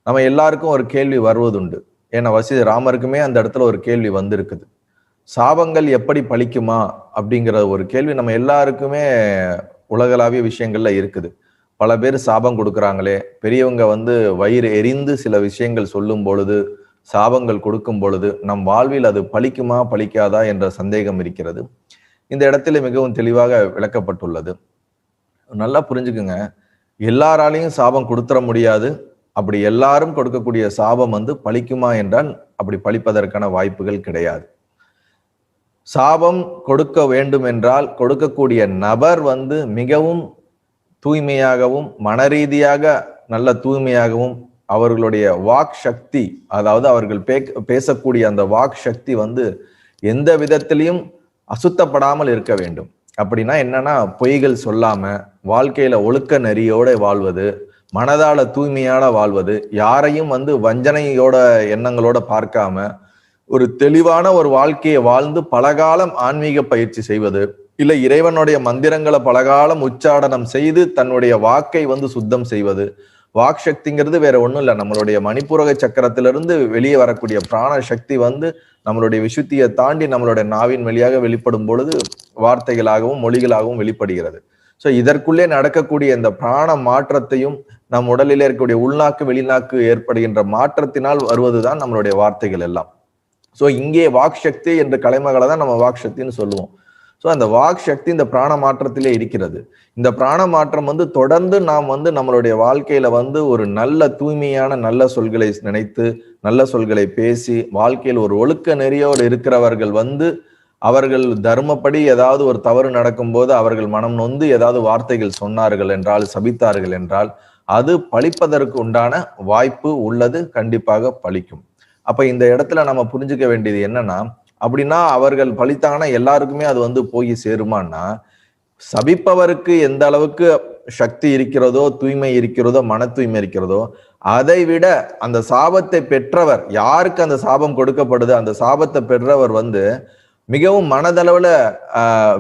நம்ம எல்லாருக்கும் ஒரு கேள்வி வருவதுண்டு. ஏன்னா ராமருக்குமே அந்த இடத்துல ஒரு கேள்வி வந்திருக்குது. சாபங்கள் எப்படி பலிக்குமா அப்படிங்கிற ஒரு கேள்வி நம்ம எல்லாருக்குமே உலகளாவிய விஷயங்கள்ல இருக்குது. பல பேர் சாபம் கொடுக்குறாங்களே, பெரியவங்க வயிறு எரிந்து சில விஷயங்கள் சொல்லும் பொழுது, சாபங்கள் கொடுக்கும் பொழுது, நம் வாழ்வில் அது பலிக்குமா பலிக்காதா என்ற சந்தேகம் இருக்கிறது. இந்த இடத்துல மிகவும் தெளிவாக விளக்கப்பட்டுள்ளது. நல்லா புரிஞ்சுக்குங்க. எல்லாராலையும் சாபம் கொடுத்துற முடியாது. அப்படி எல்லாரும் கொடுக்கக்கூடிய சாபம் பலிக்குமா என்றால் அப்படி பலிப்பதற்கான வாய்ப்புகள் கிடையாது. சாபம் கொடுக்க வேண்டும் என்றால் கொடுக்கக்கூடிய நபர் மிகவும் தூய்மையாகவும் மனரீதியாக நல்ல தூய்மையாகவும் அவர்களுடைய வாக் சக்தி, அதாவது அவர்கள் பேசக்கூடிய அந்த வாக் சக்தி எந்த விதத்திலையும் அசுத்தப்படாமல் இருக்க வேண்டும். அப்படின்னா என்னன்னா, பொய்கள் சொல்லாம வாழ்க்கையில ஒழுக்க நெறியோட வாழ்வது, மனதால தூய்மையான வாழ்வது, யாரையும் வஞ்சனையோட எண்ணங்களோட பார்க்காம ஒரு தெளிவான ஒரு வாழ்க்கையை வாழ்ந்து பலகாலம் ஆன்மீக பயிற்சி செய்வது, இல்ல இறைவனுடைய மந்திரங்களை பலகாலம் உச்சாடனம் செய்து தன்னுடைய வாக்கை சுத்தம் செய்வது. வாக் சக்திங்கிறது வேற ஒண்ணும் இல்லை, நம்மளுடைய மணிப்புரக சக்கரத்திலிருந்து வெளியே வரக்கூடிய பிராண சக்தி நம்மளுடைய விசுத்தியை தாண்டி நம்மளுடைய நாவின் வழியாக வெளிப்படும் பொழுது வார்த்தைகளாகவும் மொழிகளாகவும் வெளிப்படுகிறது. ஸோ இதற்குள்ளே நடக்கக்கூடிய இந்த பிராண மாற்றத்தையும் நம் உடலிலே இருக்கக்கூடிய உள்நாக்கு வெளிநாக்கு ஏற்படுகின்ற மாற்றத்தினால் வருவதுதான் நம்மளுடைய வார்த்தைகள் எல்லாம். ஸோ இங்கே வாக் சக்தி என்ற கலைமகளை தான் நம்ம வாக் சக்தின்னு சொல்லுவோம். ஸோ அந்த வாக் சக்தி இந்த பிராண மாற்றத்திலே இருக்கிறது. இந்த பிராண மாற்றம் தொடர்ந்து நாம் நம்மளுடைய வாழ்க்கையில ஒரு நல்ல தூய்மையான நல்ல சொல்களை நினைத்து நல்ல சொல்களை பேசி வாழ்க்கையில் ஒரு ஒழுக்க நெறியோடு இருக்கிறவர்கள் அவர்கள் தர்மப்படி ஏதாவது ஒரு தவறு நடக்கும் போது அவர்கள் மனம் நொந்து ஏதாவது வார்த்தைகள் சொன்னார்கள் என்றால், சபித்தார்கள் என்றால், அது பலிப்பதற்கு உண்டான வாய்ப்பு உள்ளது. கண்டிப்பாக பலிக்கும். அப்ப இந்த இடத்துல நம்ம புரிஞ்சுக்க வேண்டியது என்னன்னா, அப்படின்னா அவர்கள் பலித்தாங்கன்னா எல்லாருக்குமே அது போய் சேருமான்னா, சபிப்பவருக்கு எந்த அளவுக்கு சக்தி இருக்கிறதோ, தூய்மை இருக்கிறதோ, மன தூய்மை இருக்கிறதோ, அதை விட அந்த சாபத்தை பெற்றவர், யாருக்கு அந்த சாபம் கொடுக்கப்படுது, அந்த சாபத்தை பெற்றவர் மிகவும் மனதளவுல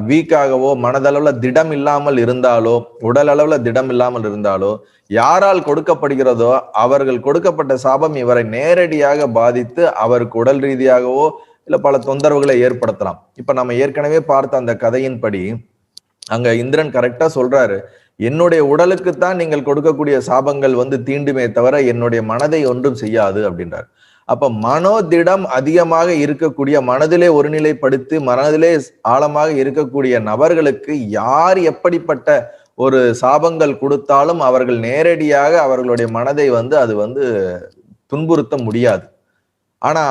வீக்காகவோ மனதளவுல திடம் இல்லாமல் இருந்தாலோ, உடல் அளவுல திடம் இல்லாமல் இருந்தாலோ, யாரால் கொடுக்கப்படுகிறதோ அவர்கள் கொடுக்கப்பட்ட சாபம் இவரை நேரடியாக பாதித்து அவருக்கு உடல் ரீதியாகவோ இல்ல பல தொந்தரவுகளை ஏற்படுத்தலாம். இப்ப நம்ம ஏற்கனவே பார்த்த அந்த கதையின்படி அங்க இந்திரன் கரெக்டா சொல்றாரு, என்னுடைய உடலுக்குத்தான் நீங்கள் கொடுக்கக்கூடிய சாபங்கள் தீண்டுமே தவிர என்னுடைய மனதை ஒன்றும் செய்யாது அப்படின்றார். அப்ப மனோதிடம் அதிகமாக இருக்கக்கூடிய, மனதிலே ஒருநிலைப்படுத்தி மனதிலே ஆழமாக இருக்கக்கூடிய நபர்களுக்கு யார் எப்படிப்பட்ட ஒரு சாபங்கள் கொடுத்தாலும் அவர்கள் நேரடியாக அவர்களுடைய மனதை அது துன்புறுத்த முடியாது. ஆனா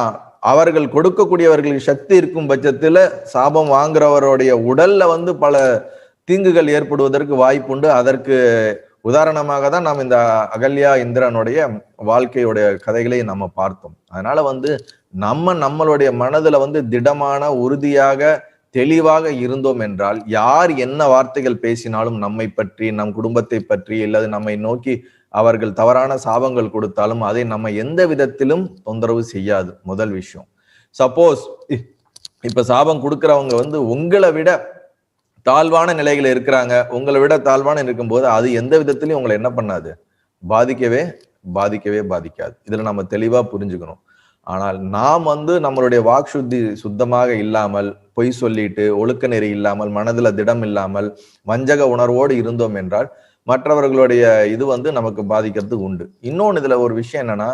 அவர்கள் கொடுக்கக்கூடியவர்களுக்கு சக்தி இருக்கும் பட்சத்துல சாபம் வாங்குறவருடைய உடல்ல பல தீங்குகள் ஏற்படுவதற்கு வாய்ப்புண்டு. அதற்கு உதாரணமாக தான் நாம் இந்த அகல்யா இந்திரனுடைய வாழ்க்கையுடைய கதைகளை நம்ம பார்த்தோம். அதனால நம்மளுடைய மனதுல திடமான உறுதியாக தெளிவாக இருந்தோம் என்றால், யார் என்ன வார்த்தைகள் பேசினாலும் நம்மை பற்றி, நம் குடும்பத்தை பற்றி, இல்லது நம்மை நோக்கி அவர்கள் தவறான சாபங்கள் கொடுத்தாலும் அதை நம்ம எந்த விதத்திலும் தொந்தரவு செய்யாது. முதல் விஷயம். சப்போஸ் இப்ப சாபம் கொடுக்கிறவங்க உங்களை விட தாழ்வான நிலைகள் இருக்கிறாங்க, உங்களை விட தாழ்வான இருக்கும்போது அது எந்த விதத்திலையும் உங்களை என்ன பண்ணாது, பாதிக்கவே பாதிக்காது. இதுல நம்ம தெளிவா புரிஞ்சுக்கணும். ஆனால் நாம் நம்மளுடைய வாக் சுத்தமாக இல்லாமல், பொய் சொல்லிட்டு, ஒழுக்க நெறி இல்லாமல், மனதுல திடம் இல்லாமல், வஞ்சக உணர்வோடு இருந்தோம் என்றால் மற்றவர்களுடைய இது நமக்கு பாதிக்கிறதுக்கு உண்டு. இன்னொன்னு இதுல ஒரு விஷயம் என்னன்னா,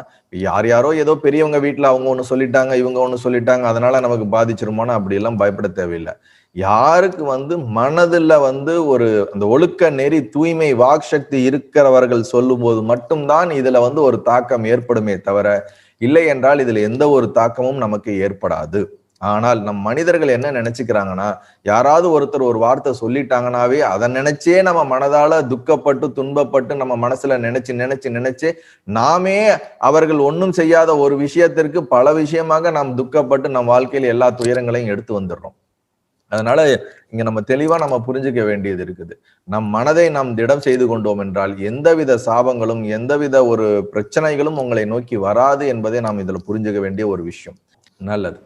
யாரோ ஏதோ பெரியவங்க வீட்டுல அவங்க ஒண்ணு சொல்லிட்டாங்க, இவங்க ஒண்ணு சொல்லிட்டாங்க, அதனால நமக்கு பாதிச்சிருமோனா அப்படி எல்லாம் பயப்பட தேவையில்லை. யாருக்கு மனதுல ஒரு அந்த ஒழுக்க நெறி தூய்மை வாக் சக்தி இருக்கிறவர்கள் சொல்லும் போது மட்டும்தான் இதுல ஒரு தாக்கம் ஏற்படுமே தவிர, இல்லை என்றால் இதுல எந்த ஒரு தாக்கமும் நமக்கு ஏற்படாது. ஆனால் நம் மனிதர்கள் என்ன நினைச்சுக்கிறாங்கன்னா, யாராவது ஒருத்தர் ஒரு வார்த்தை சொல்லிட்டாங்கன்னாவே அதை நினைச்சே நம்ம மனதால துக்கப்பட்டு துன்பப்பட்டு நம்ம மனசுல நினைச்சு நாமே அவர்கள் ஒன்றும் செய்யாத ஒரு விஷயத்திற்கு பல விஷயமாக நாம் துக்கப்பட்டு நம் வாழ்க்கையில எல்லா துயரங்களையும் எடுத்து வந்துடுறோம். அதனால இங்க நம்ம தெளிவா நம்ம புரிஞ்சுக்க வேண்டியது இருக்குது. நம் மனதை நாம் திடம் செய்து கொண்டோம் என்றால் எந்தவித சாபங்களும் எந்தவித ஒரு பிரச்சனைகளும் உங்களை நோக்கி வராது என்பதை நாம் இதுல புரிஞ்சுக்க வேண்டிய ஒரு விஷயம். நல்லது.